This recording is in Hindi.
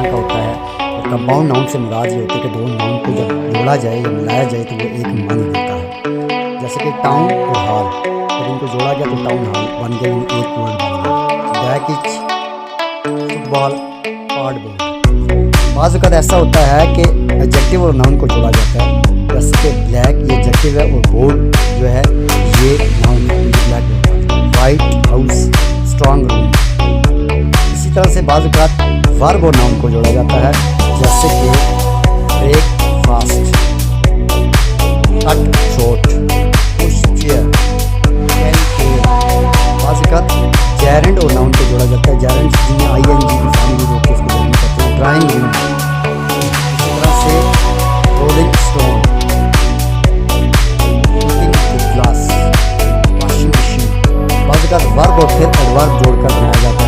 तरह का होता है। और कंपाउंड नाउन से मुराद ये होती है कि दो नाउन को जब जोड़ा जाए या मिलाया जाए तो वो एक मानी देता है। जैसे कि टाउन और हॉल, जब इनको जोड़ा गया तो टाउन हॉल बन गया, एक वर्ड बन गया। Back etch football cardboard. बाज़ वक़्त ऐसा होता है कि एडजेक्टिव और नाउन को जोड़ा जाता है। जैसे कि ब्लैक ये एडजेक्टिव है और बोर्ड जो है ये noun black. White house, strong room. इसी तरह से बाज़ वक़्त वर्ब और नाउन को जोड़ा जाता है। जैसे कि breakfast, cut short, push chair, carry care. बाज़ वक़्त जेरेंड और नाउन को जोड़ा जाता है। जेरेंड जिन्हें ING की फैमिली होती है उसको जेरेंड कहते हैं। ड्राइंग रूम, इसी तरह से rolling stone, cooking glass, washing machine. बाज़ वक़्त वर्ब और फिर एडवर्ब जोड़कर बनाया जाता है।